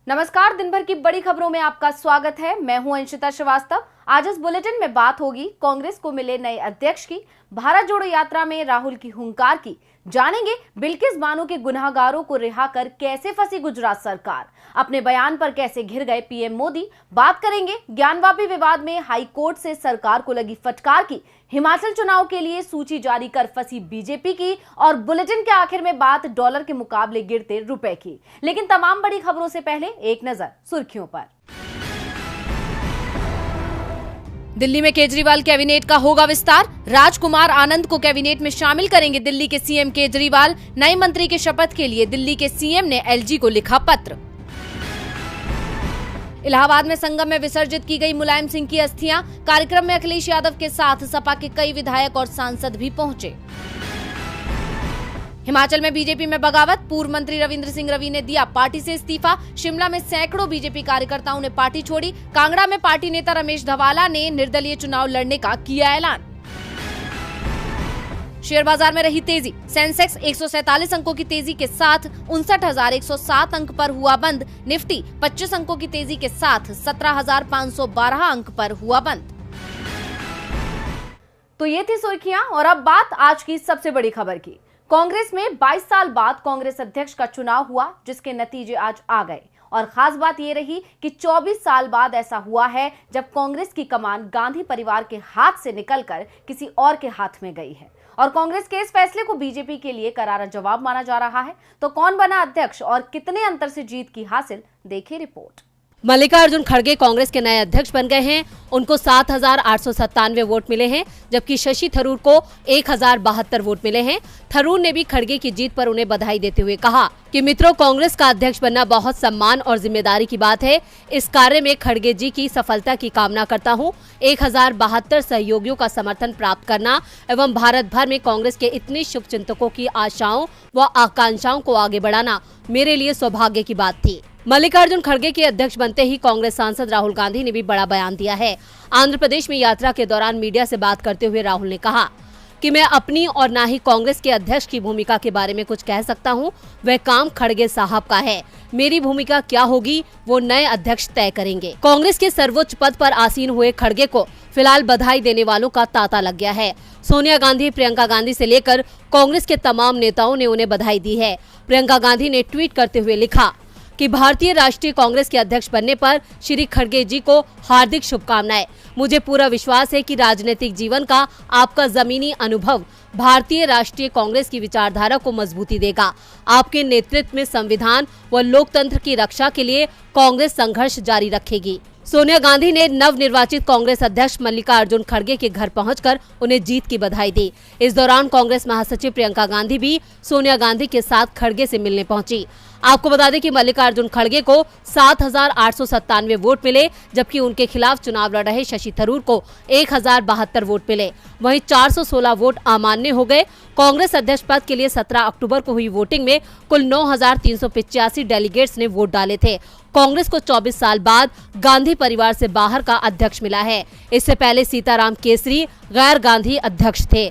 नमस्कार, दिन भर की बड़ी खबरों में आपका स्वागत है। मैं हूं अंशिता श्रीवास्तव। आज इस बुलेटिन में बात होगी कांग्रेस को मिले नए अध्यक्ष की, भारत जोड़ो यात्रा में राहुल की हुंकार की, जानेंगे बिल्किस बानो के गुनाहगारों को रिहा कर कैसे फंसी गुजरात सरकार, अपने बयान पर कैसे घिर गए पीएम मोदी, बात करेंगे ज्ञानवापी विवाद में हाई कोर्ट से सरकार को लगी फटकार की, हिमाचल चुनाव के लिए सूची जारी कर फंसी बीजेपी की, और बुलेटिन के आखिर में बात डॉलर के मुकाबले गिरते रुपए की। लेकिन तमाम बड़ी खबरों से पहले एक नजर सुर्खियों पर। दिल्ली में केजरीवाल कैबिनेट का होगा विस्तार, राजकुमार आनंद को कैबिनेट में शामिल करेंगे दिल्ली के सीएम केजरीवाल। नए मंत्री के शपथ के लिए दिल्ली के सीएम ने एलजी को लिखा पत्र। इलाहाबाद में संगम में विसर्जित की गई मुलायम सिंह की अस्थियां, कार्यक्रम में अखिलेश यादव के साथ सपा के कई विधायक और सांसद भी पहुंचे। हिमाचल में बीजेपी में बगावत, पूर्व मंत्री रविंद्र सिंह रवि ने दिया पार्टी से इस्तीफा। शिमला में सैकड़ों बीजेपी कार्यकर्ताओं ने पार्टी छोड़ी। कांगड़ा में पार्टी नेता रमेश धवाला ने निर्दलीय चुनाव लड़ने का किया ऐलान। शेयर बाजार में रही तेजी, सेंसेक्स 147 अंकों की तेजी के साथ 59,107 अंक पर हुआ बंद। निफ्टी 25 अंकों की तेजी के साथ 17,512 अंक पर हुआ बंद। तो ये थी सुर्खियां, और अब बात आज की सबसे बड़ी खबर की। कांग्रेस में 22 साल बाद कांग्रेस अध्यक्ष का चुनाव हुआ, जिसके नतीजे आज आ गए। और खास बात यह रही कि 24 साल बाद ऐसा हुआ है जब कांग्रेस की कमान गांधी परिवार के हाथ से निकलकर किसी और के हाथ में गई है। और कांग्रेस के इस फैसले को बीजेपी के लिए करारा जवाब माना जा रहा है। तो कौन बना अध्यक्ष और कितने अंतर से जीत की हासिल, देखिए रिपोर्ट। मल्लिकार्जुन खड़गे कांग्रेस के नए अध्यक्ष बन गए हैं। उनको 7,897 वोट मिले हैं, जबकि शशि थरूर को 1,072 वोट मिले हैं। थरूर ने भी खड़गे की जीत पर उन्हें बधाई देते हुए कहा कि मित्रों, कांग्रेस का अध्यक्ष बनना बहुत सम्मान और जिम्मेदारी की बात है। इस कार्य में खड़गे जी की सफलता की कामना करता हूं। 1,072 सहयोगियों का समर्थन प्राप्त करना एवं भारत भर में कांग्रेस के इतने शुभचिंतकों की आशाओं व आकांक्षाओं को आगे बढ़ाना मेरे लिए सौभाग्य की बात थी। मल्लिकार्जुन खड़गे के अध्यक्ष बनते ही कांग्रेस सांसद राहुल गांधी ने भी बड़ा बयान दिया है। आंध्र प्रदेश में यात्रा के दौरान मीडिया से बात करते हुए राहुल ने कहा कि मैं अपनी और ना ही कांग्रेस के अध्यक्ष की भूमिका के बारे में कुछ कह सकता हूं। वह काम खड़गे साहब का है। मेरी भूमिका क्या होगी वो नए अध्यक्ष तय करेंगे। कांग्रेस के सर्वोच्च पद पर आसीन हुए खड़गे को फिलहाल बधाई देने वालों का तांता लग गया है। सोनिया गांधी, प्रियंका गांधी से लेकर कांग्रेस के तमाम नेताओं ने उन्हें बधाई दी है। प्रियंका गांधी ने ट्वीट करते हुए लिखा कि भारतीय राष्ट्रीय कांग्रेस के अध्यक्ष बनने पर श्री खड़गे जी को हार्दिक शुभकामनाएं। मुझे पूरा विश्वास है कि राजनीतिक जीवन का आपका जमीनी अनुभव भारतीय राष्ट्रीय कांग्रेस की विचारधारा को मजबूती देगा। आपके नेतृत्व में संविधान व लोकतंत्र की रक्षा के लिए कांग्रेस संघर्ष जारी रखेगी। सोनिया गांधी ने नवनिर्वाचित कांग्रेस अध्यक्ष मल्लिकार्जुन खड़गे के घर पहुंचकर उन्हें जीत की बधाई दी। इस दौरान कांग्रेस महासचिव प्रियंका गांधी भी सोनिया गांधी के साथ खड़गे से मिलने पहुंची। आपको बता दें कि मल्लिकार्जुन खड़गे को 7,897 वोट मिले, जबकि उनके खिलाफ चुनाव लड़ रहे शशि थरूर को 1,072 वोट मिले। वहीं 416 वोट अमान्य हो गए। कांग्रेस अध्यक्ष पद के लिए 17 अक्टूबर को हुई वोटिंग में कुल 9,385 डेलीगेट्स ने वोट डाले थे। कांग्रेस को 24 साल बाद गांधी परिवार से बाहर का अध्यक्ष मिला है। इससे पहले सीताराम केसरी गैर गांधी अध्यक्ष थे।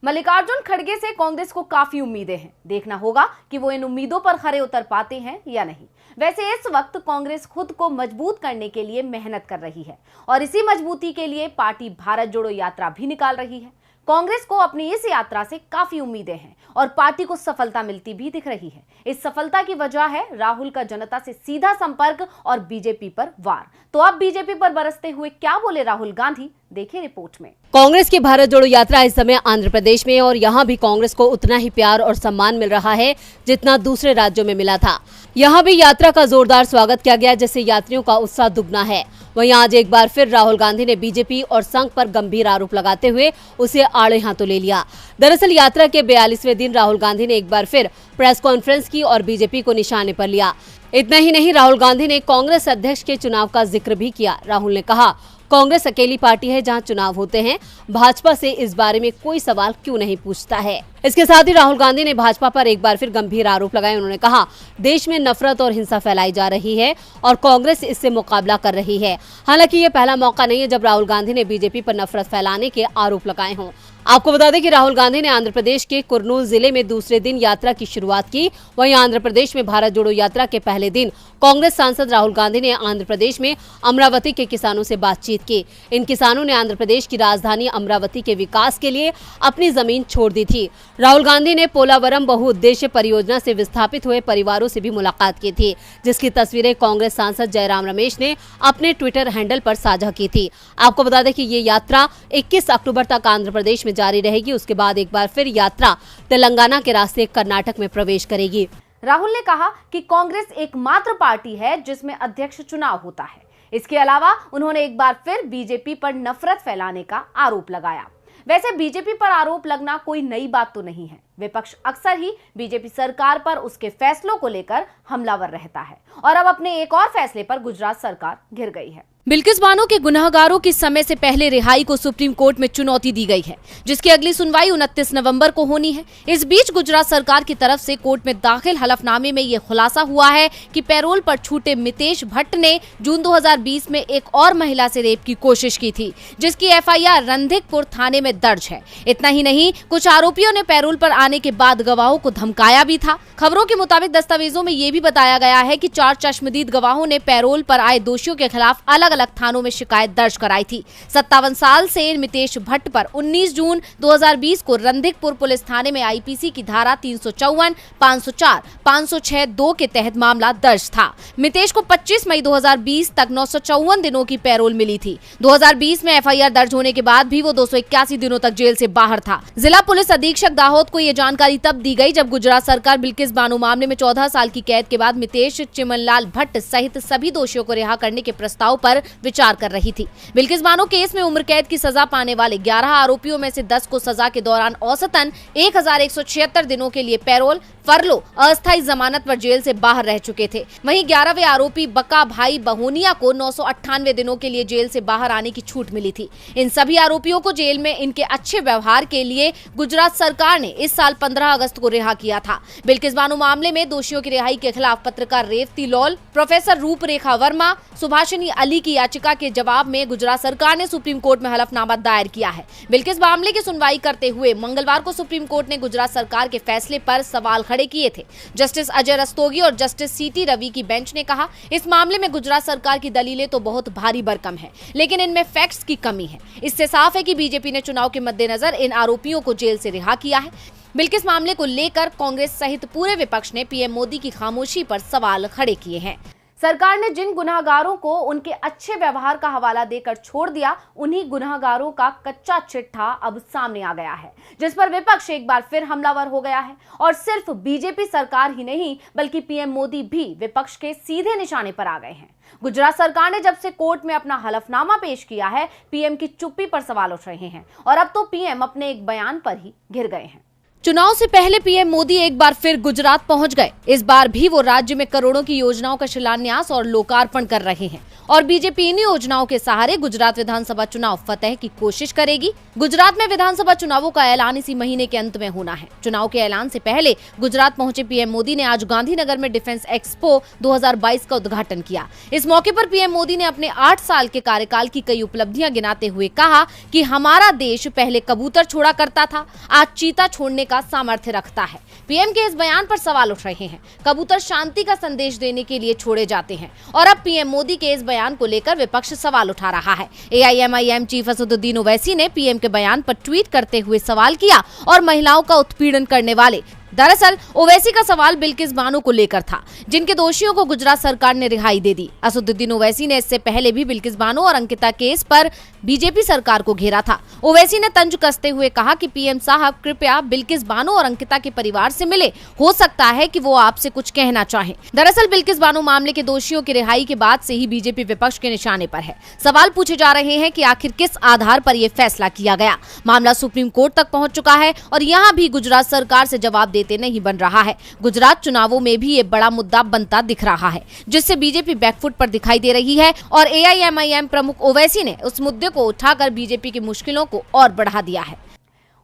मल्लिकार्जुन खड़गे से कांग्रेस को काफी उम्मीदें हैं। देखना होगा कि वो इन उम्मीदों पर खरे उतर पाते हैं या नहीं। वैसे इस वक्त कांग्रेस खुद को मजबूत करने के लिए मेहनत कर रही है, और इसी मजबूती के लिए पार्टी भारत जोड़ो यात्रा भी निकाल रही है। कांग्रेस को अपनी इस यात्रा से काफी उम्मीदें हैं और पार्टी को सफलता मिलती भी दिख रही है। इस सफलता की वजह है राहुल का जनता से सीधा संपर्क और बीजेपी पर वार। तो अब बीजेपी पर बरसते हुए क्या बोले राहुल गांधी, देखिए रिपोर्ट में। कांग्रेस की भारत जोड़ो यात्रा इस समय आंध्र प्रदेश में, और यहाँ भी कांग्रेस को उतना ही प्यार और सम्मान मिल रहा है जितना दूसरे राज्यों में मिला था। यहाँ भी यात्रा का जोरदार स्वागत किया गया, जिससे यात्रियों का उत्साह दुगना है। वहीं आज एक बार फिर राहुल गांधी ने बीजेपी और संघ पर गंभीर आरोप लगाते हुए उसे आड़े हाथों ले लिया। दरअसल यात्रा के 42वें दिन राहुल गांधी ने एक बार फिर प्रेस कॉन्फ्रेंस की और बीजेपी को निशाने पर लिया। इतना ही नहीं, राहुल गांधी ने कांग्रेस अध्यक्ष के चुनाव का जिक्र भी किया। राहुल ने कहा, कांग्रेस अकेली पार्टी है जहां चुनाव होते हैं। भाजपा से इस बारे में कोई सवाल क्यों नहीं पूछता है। इसके साथ ही राहुल गांधी ने भाजपा पर एक बार फिर गंभीर आरोप लगाए। उन्होंने कहा, देश में नफरत और हिंसा फैलाई जा रही है और कांग्रेस इससे मुकाबला कर रही है। हालांकि ये पहला मौका नहीं है जब राहुल गांधी ने बीजेपी पर नफरत फैलाने के आरोप लगाए हों। आपको बता दें कि राहुल गांधी ने आंध्र प्रदेश के कुर्नूल जिले में दूसरे दिन यात्रा की शुरुआत की। वहीं आंध्र प्रदेश में भारत जोड़ो यात्रा के पहले दिन कांग्रेस सांसद राहुल गांधी ने आंध्र प्रदेश में अमरावती के किसानों से बातचीत की। इन किसानों ने आंध्र प्रदेश की राजधानी अमरावती के विकास के लिए अपनी जमीन छोड़ दी थी। राहुल गांधी ने पोलावरम बहुउद्देश्य परियोजना से विस्थापित हुए परिवारों से भी मुलाकात की थी, जिसकी तस्वीरें कांग्रेस सांसद जयराम रमेश ने अपने ट्विटर हैंडल पर साझा की थी। आपको बता दें कि ये यात्रा 21 अक्टूबर तक आंध्र प्रदेश में जारी रहेगी। उसके बाद एक बार फिर यात्रा तेलंगाना के रास्ते कर्नाटक में प्रवेश करेगी। राहुल ने कहा कि कांग्रेस एकमात्र पार्टी है जिसमें अध्यक्ष चुनाव होता है। इसके अलावा उन्होंने एक बार फिर बीजेपी पर नफरत फैलाने का आरोप लगाया। वैसे बीजेपी पर आरोप लगना कोई नई बात तो नहीं है। विपक्ष अक्सर ही बीजेपी सरकार पर उसके फैसलों को लेकर हमलावर रहता है और अब अपने एक और फैसले पर गुजरात सरकार घिर गई है। बिल्किस बानो के गुनाहगारों की समय से पहले रिहाई को सुप्रीम कोर्ट में चुनौती दी गई है, जिसकी अगली सुनवाई 29 नवंबर को होनी है। इस बीच गुजरात सरकार की तरफ से कोर्ट में दाखिल हलफनामे में यह खुलासा हुआ है कि पैरोल पर छूटे मितेश भट्ट ने जून 2020 में एक और महिला से रेप की कोशिश की थी, जिसकी एफआईआर रणधिकपुर थाने में दर्ज है। इतना ही नहीं, कुछ आरोपियों ने पैरोल पर आने के बाद गवाहों को धमकाया भी था। खबरों के मुताबिक दस्तावेजों में ये भी बताया गया है कि 4 चश्मदीद गवाहों ने पैरोल पर आए दोषियों के खिलाफ अलग अलग थानों में शिकायत दर्ज कराई थी। 57 साल से मितेश भट्ट पर 19 जून 2020 को रणधिकपुर पुलिस थाने में आईपीसी की धारा 354, 504, 506(2) के तहत मामला दर्ज था। मितेश को 25 मई 2020 तक 954 दिनों की पैरोल मिली थी। 2020 में एफआईआर दर्ज होने के बाद भी वो 281 दिनों तक जेल से बाहर था। जिला पुलिस अधीक्षक दाहोद को ये जानकारी तब दी गई जब गुजरात सरकार बिल्किस बानो मामले में 14 साल की कैद के बाद मितेश चिमनलाल भट्ट सहित सभी दोषियों को रिहा करने के प्रस्ताव पर विचार कर रही थी। बिल्किस बानो केस में उम्र कैद की सजा पाने वाले 11 आरोपियों में से 10 को सजा के दौरान औसतन 1176 दिनों के लिए पैरोल, फरलो, अस्थायी जमानत पर जेल से बाहर रह चुके थे। वहीं 11वें आरोपी बका भाई बहोनिया को 998 दिनों के लिए जेल से बाहर आने की छूट मिली थी। इन सभी आरोपियों को जेल में इनके अच्छे व्यवहार के लिए गुजरात सरकार ने इस साल 15 अगस्त को रिहा किया था। बिल्किस बानो मामले में दोषियों की रिहाई के खिलाफ पत्रकार रेवती लॉल, प्रोफेसर रूपरेखा वर्मा, सुभाषिनी अली की याचिका के जवाब में गुजरात सरकार ने सुप्रीम कोर्ट में हलफनामा दायर किया है। बिल्किस मामले की सुनवाई करते हुए मंगलवार को सुप्रीम कोर्ट ने गुजरात सरकार के फैसले पर सवाल खड़े किए थे। जस्टिस अजय रस्तोगी और जस्टिस सीटी रवि की बेंच ने कहा, इस मामले में गुजरात सरकार की दलीलें तो बहुत भारी भरकम है, लेकिन इनमें फैक्ट्स की कमी है। इससे साफ है कि बीजेपी ने चुनाव के मद्देनजर इन आरोपियों को जेल से रिहा किया है। बिल्किस मामले को लेकर कांग्रेस सहित पूरे विपक्ष ने पीएम मोदी की खामोशी पर सवाल खड़े किए हैं। सरकार ने जिन गुनाहगारों को उनके अच्छे व्यवहार का हवाला देकर छोड़ दिया, उन्हीं गुनाहगारों का कच्चा चिट्ठा अब सामने आ गया है, जिस पर विपक्ष एक बार फिर हमलावर हो गया है। और सिर्फ बीजेपी सरकार ही नहीं, बल्कि पीएम मोदी भी विपक्ष के सीधे निशाने पर आ गए हैं। गुजरात सरकार ने जब से कोर्ट में अपना हलफनामा पेश किया है, पीएम की चुप्पी पर सवाल उठ रहे हैं और अब तो पीएम अपने एक बयान पर ही घिर गए हैं। चुनाव से पहले पीएम मोदी एक बार फिर गुजरात पहुंच गए। इस बार भी वो राज्य में करोड़ों की योजनाओं का शिलान्यास और लोकार्पण कर रहे हैं और बीजेपी इन योजनाओं के सहारे गुजरात विधानसभा चुनाव फतेह की कोशिश करेगी। गुजरात में विधानसभा चुनावों का ऐलान इसी महीने के अंत में होना है। चुनाव के ऐलान से पहले गुजरात पहुंचे पीएम मोदी ने आज गांधीनगर में डिफेंस एक्सपो 2022 का उद्घाटन किया। इस मौके पर पीएम मोदी ने अपने 8 साल के कार्यकाल की कई उपलब्धियां गिनाते हुए कहा कि हमारा देश पहले कबूतर छोड़ा करता था, आज चीता छोड़ने का सामर्थ्य रखता है। पीएम के इस बयान पर सवाल उठ रहे हैं। कबूतर शांति का संदेश देने के लिए छोड़े जाते हैं और अब पीएम मोदी के इस बयान को लेकर विपक्ष सवाल उठा रहा है। एआईएमआईएम चीफ असदुद्दीन ओवैसी ने पीएम के बयान पर ट्वीट करते हुए सवाल किया और महिलाओं का उत्पीड़न करने वाले, दरअसल ओवैसी का सवाल बिल्किस बानो को लेकर था, जिनके दोषियों को गुजरात सरकार ने रिहाई दे दी। असदुद्दीन ओवैसी ने इससे पहले भी बिल्किस बानो और अंकिता केस पर बीजेपी सरकार को घेरा था। ओवैसी ने तंज कसते हुए कहा कि पीएम साहब कृपया बिल्किस बानो और अंकिता के परिवार से मिले, हो सकता है कि वो आपसे कुछ कहना चाहें। दरअसल बिल्किस बानो मामले के दोषियों की रिहाई के बाद से ही बीजेपी विपक्ष के निशाने पर है। सवाल पूछे जा रहे हैं कि आखिर किस आधार पर यह फैसला किया गया। मामला सुप्रीम कोर्ट तक पहुंच चुका है और यहाँ भी गुजरात सरकार से जवाब देते नहीं बन रहा है। गुजरात चुनावों में भी ये बड़ा मुद्दा बनता दिख रहा है, जिससे बीजेपी बैकफुट पर दिखाई दे रही है और एआईएमआईएम प्रमुख ओवैसी ने उस मुद्दे को उठाकर बीजेपी की मुश्किलों को और बढ़ा दिया है।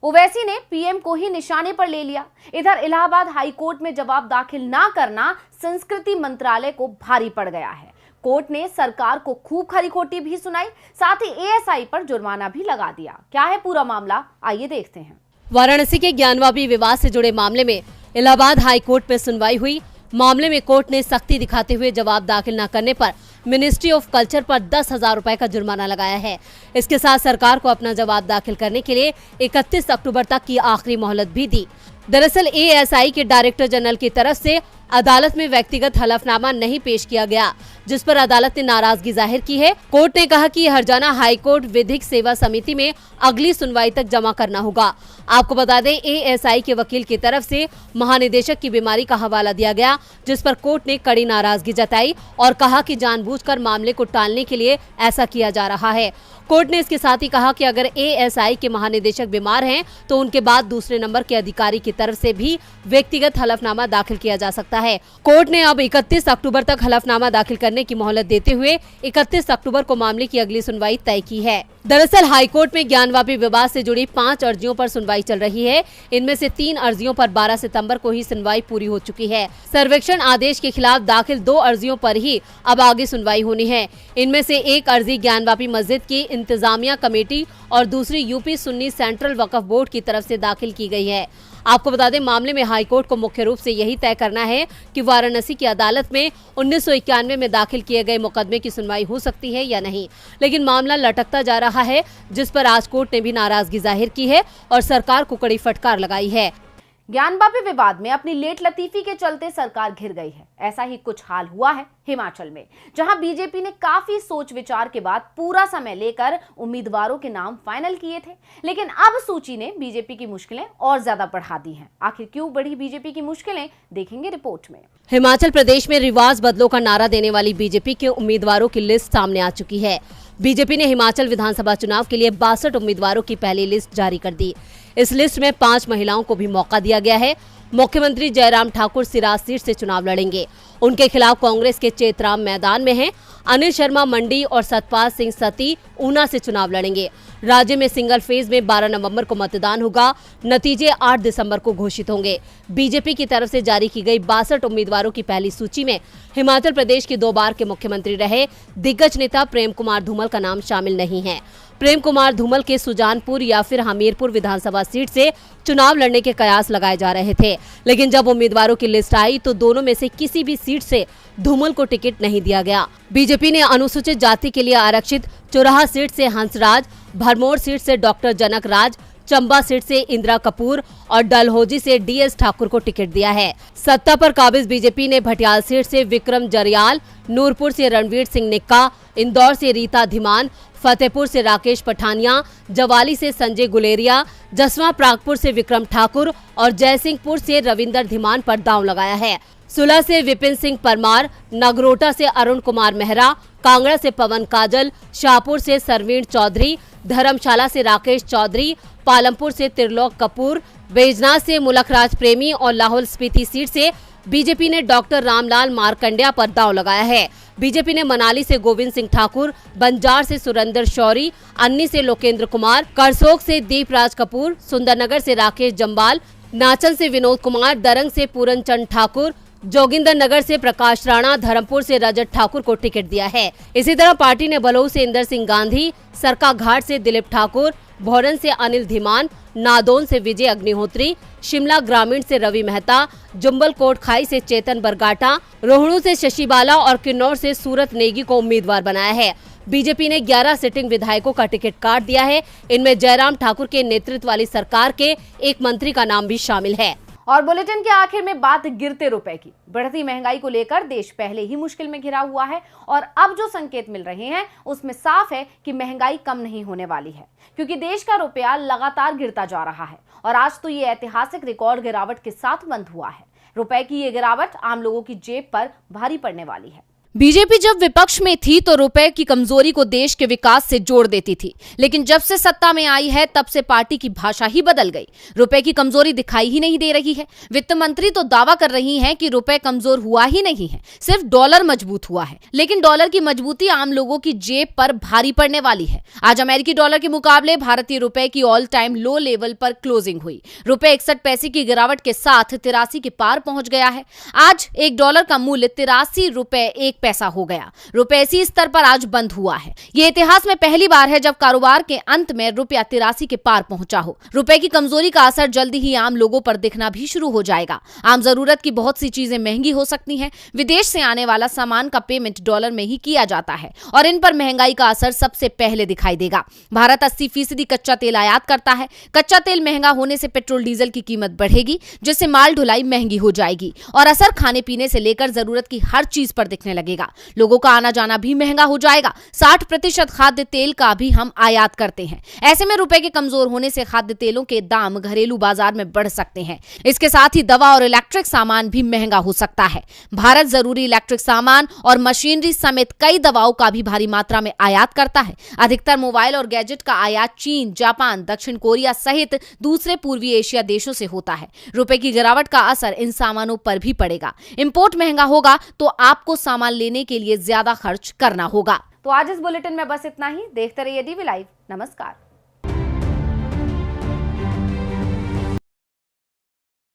ओवैसी ने पीएम को ही निशाने पर ले लिया। इधर इलाहाबाद हाई कोर्ट में जवाब दाखिल ना करना संस्कृति मंत्रालय को भारी पड़ गया है। कोर्ट ने सरकार को खूब खरी खोटी भी सुनाई, साथ ही एएसआई पर जुर्माना भी लगा दिया। क्या है पूरा मामला, आइए देखते हैं। वाराणसी के ज्ञानवापी विवाद से जुड़े मामले में इलाहाबाद हाई कोर्ट में सुनवाई हुई। मामले में कोर्ट ने सख्ती दिखाते हुए जवाब दाखिल न करने पर मिनिस्ट्री ऑफ कल्चर पर 10,000 रुपए का जुर्माना लगाया है। इसके साथ सरकार को अपना जवाब दाखिल करने के लिए 31 अक्टूबर तक की आखिरी मोहलत भी दी। दरअसल एएसआई के डायरेक्टर जनरल की तरफ से अदालत में व्यक्तिगत हलफनामा नहीं पेश किया गया, जिस पर अदालत ने नाराजगी जाहिर की है। कोर्ट ने कहा कि हरजाना हाईकोर्ट विधिक सेवा समिति में अगली सुनवाई तक जमा करना होगा। आपको बता दें, एएसआई के वकील की तरफ से महानिदेशक की बीमारी का हवाला दिया गया, जिस पर कोर्ट ने कड़ी नाराजगी जताई और कहा कि जानबूझकर मामले को टालने के लिए ऐसा किया जा रहा है। कोर्ट ने इसके साथ ही कहा कि अगर एएसआई के महानिदेशक बीमार हैं, तो उनके बाद दूसरे नंबर के अधिकारी की तरफ से भी व्यक्तिगत हलफनामा दाखिल किया जा सकता है। कोर्ट ने अब 31 अक्टूबर तक हलफनामा दाखिल करने की मोहलत देते हुए 31 अक्टूबर को मामले की अगली सुनवाई तय की है। दरअसल हाईकोर्ट में ज्ञानवापी विवाद से जुड़ी 5 अर्जियों पर सुनवाई चल रही है। इनमें से 3 अर्जियों पर 12 सितंबर को ही सुनवाई पूरी हो चुकी है। सर्वेक्षण आदेश के खिलाफ दाखिल 2 अर्जियों पर ही अब आगे सुनवाई होनी है। इनमें से एक अर्जी ज्ञानवापी मस्जिद की इंतजामिया कमेटी और दूसरी यूपी सुन्नी सेंट्रल वक्फ बोर्ड की तरफ से दाखिल की गई है। आपको बता दें, मामले में हाईकोर्ट को मुख्य रूप से यही तय करना है कि वाराणसी की अदालत में 1991 में दाखिल किए गए मुकदमे की सुनवाई हो सकती है या नहीं। लेकिन मामला लटकता जा रहा है, जिस पर आज कोर्ट ने भी नाराजगी जाहिर की है और सरकार को कड़ी फटकार लगाई है। ज्ञानवापी विवाद में अपनी लेट लतीफी के चलते सरकार घिर गई है। ऐसा ही कुछ हाल हुआ है हिमाचल में, जहां बीजेपी ने काफी सोच विचार के बाद पूरा समय लेकर उम्मीदवारों के नाम फाइनल किए थे, लेकिन अब सूची ने बीजेपी की मुश्किलें और ज्यादा बढ़ा दी हैं। आखिर क्यों बढ़ी बीजेपी की मुश्किलें, देखेंगे रिपोर्ट में। हिमाचल प्रदेश में रिवाज बदलो का नारा देने वाली बीजेपी के उम्मीदवारों की लिस्ट सामने आ चुकी है। बीजेपी ने हिमाचल विधानसभा चुनाव के लिए 62 उम्मीदवारों की पहली लिस्ट जारी कर दी। इस लिस्ट में 5 महिलाओं को भी मौका दिया गया है। मुख्यमंत्री जयराम ठाकुर सिराज सीट से चुनाव लड़ेंगे। उनके खिलाफ कांग्रेस के चेतराम मैदान में हैं। अनिल शर्मा मंडी और सतपाल सिंह सती ऊना से चुनाव लड़ेंगे। राज्य में सिंगल फेज में 12 नवंबर को मतदान होगा। नतीजे 8 दिसंबर को घोषित होंगे। बीजेपी की तरफ से जारी की गई 62 उम्मीदवारों की पहली सूची में हिमाचल प्रदेश के 2 बार के मुख्यमंत्री रहे दिग्गज नेता प्रेम कुमार धूमल का नाम शामिल नहीं है। प्रेम कुमार धूमल के सुजानपुर या फिर हमीरपुर विधानसभा सीट से चुनाव लड़ने के कयास लगाए जा रहे थे, लेकिन जब उम्मीदवारों की लिस्ट आई तो दोनों में से किसी भी सीट से धूमल को टिकट नहीं दिया गया। बीजेपी ने अनुसूचित जाति के लिए आरक्षित चौराहा सीट से हंसराज, भरमौर सीट से डॉक्टर जनक राज, चंबा सीट से इंदिरा कपूर और डलहौजी से डीएस ठाकुर को टिकट दिया है। सत्ता पर काबिज बीजेपी ने भटियाल सीट से विक्रम जरियाल, नूरपुर से रणवीर सिंह निक्का, इंदौर से रीता धीमान, फतेहपुर से राकेश पठानिया, जवाली से संजय गुलेरिया, जसवां प्रागपुर से विक्रम ठाकुर और जयसिंहपुर से रविंदर धीमान पर दांव लगाया है। सुलह से विपिन सिंह परमार, नगरोटा से अरुण कुमार मेहरा, कांगड़ा से पवन काजल, शाहपुर से सरवीण चौधरी, धर्मशाला से राकेश चौधरी, पालमपुर से त्रिलोक कपूर, बैजनाथ से मुलखराज प्रेमी और लाहौल स्पीति सीट से बीजेपी ने डॉक्टर रामलाल मारकंडिया पर दांव लगाया है। बीजेपी ने मनाली से गोविंद सिंह ठाकुर, बंजार से सुरेंद्र शौरी, अन्नी से लोकेंद्र कुमार, करसोग से दीपराज कपूर, सुंदरनगर से राकेश जम्बाल, नाचन से विनोद कुमार, दरंग से पूरनचंद ठाकुर, जोगिंदर नगर से प्रकाश राणा, धर्मपुर से रजत ठाकुर को टिकट दिया है। इसी तरह पार्टी ने बलौर से इंदर सिंह गांधी, सरका घाट से दिलीप ठाकुर, भोरन से अनिल धीमान, नादौन से विजय अग्निहोत्री, शिमला ग्रामीण से रवि मेहता, जुम्बल कोटखाई से चेतन बरगाटा, रोहणु से शशि बाला और किन्नौर से सूरत नेगी को उम्मीदवार बनाया है। बीजेपी ने 11 सिटिंग विधायकों का टिकट काट दिया है। इनमें जयराम ठाकुर के नेतृत्व वाली सरकार के एक मंत्री का नाम भी शामिल है। और बुलेटिन के आखिर में बात गिरते रुपए की। बढ़ती महंगाई को लेकर देश पहले ही मुश्किल में घिरा हुआ है और अब जो संकेत मिल रहे हैं उसमें साफ है कि महंगाई कम नहीं होने वाली है, क्योंकि देश का रुपया लगातार गिरता जा रहा है और आज तो ये ऐतिहासिक रिकॉर्ड गिरावट के साथ बंद हुआ है। रुपए की ये गिरावट आम लोगों की जेब पर भारी पड़ने वाली है। बीजेपी जब विपक्ष में थी तो रुपए की कमजोरी को देश के विकास से जोड़ देती थी, लेकिन जब से सत्ता में आई है तब से पार्टी की भाषा ही बदल गई। रुपए की कमजोरी दिखाई ही नहीं दे रही है। वित्त मंत्री तो दावा कर रही हैं कि रुपए कमजोर हुआ ही नहीं है, सिर्फ डॉलर मजबूत हुआ है, लेकिन डॉलर की मजबूती आम लोगों की जेब पर भारी पड़ने वाली है। आज अमेरिकी डॉलर के मुकाबले भारतीय रुपए की ऑल टाइम लो लेवल पर क्लोजिंग हुई। रुपए 61 पैसे की गिरावट के साथ 83 के पार पहुंच गया है। आज $1 का मूल्य 83 रुपए 1 पैसा हो गया। रुपए इसी स्तर पर आज बंद हुआ है। ये इतिहास में पहली बार है जब कारोबार के अंत में रुपया 83 के पार पहुंचा हो। रुपए की कमजोरी का असर जल्दी ही आम लोगों पर दिखना भी शुरू हो जाएगा। आम जरूरत की बहुत सी चीजें महंगी हो सकती हैं। विदेश से आने वाला सामान का पेमेंट डॉलर में ही किया जाता है और इन पर महंगाई का असर सबसे पहले दिखाई देगा। भारत 80% कच्चा तेल आयात करता है। कच्चा तेल महंगा होने से पेट्रोल डीजल की कीमत बढ़ेगी, जिससे माल ढुलाई महंगी हो जाएगी और असर खाने पीने से लेकर जरूरत की हर चीज पर दिखने लगेगा। लोगों का आना जाना भी महंगा हो जाएगा। 60% खाद्य तेल का भी हम आयात करते हैं। ऐसे में रुपए के कमजोर होने से खाद्य तेलों के दाम घरेलू बाजार में बढ़ सकते हैं। इसके साथ ही दवा और इलेक्ट्रिक सामान भी महंगा हो सकता है। भारत जरूरी इलेक्ट्रिक सामान और मशीनरी समेत कई दवाओं का भी भारी मात्रा में आयात करता है। अधिकतर मोबाइल और गैजेट का आयात चीन, जापान, दक्षिण कोरिया सहित दूसरे पूर्वी एशिया देशों से होता है। रुपए की गिरावट का असर इन सामानों पर भी पड़ेगा। इंपोर्ट महंगा होगा तो आपको सामान लेने के लिए ज्यादा खर्च करना होगा। तो आज इस बुलेटिन में बस इतना ही। देखते रहिए डीवी लाइव। नमस्कार।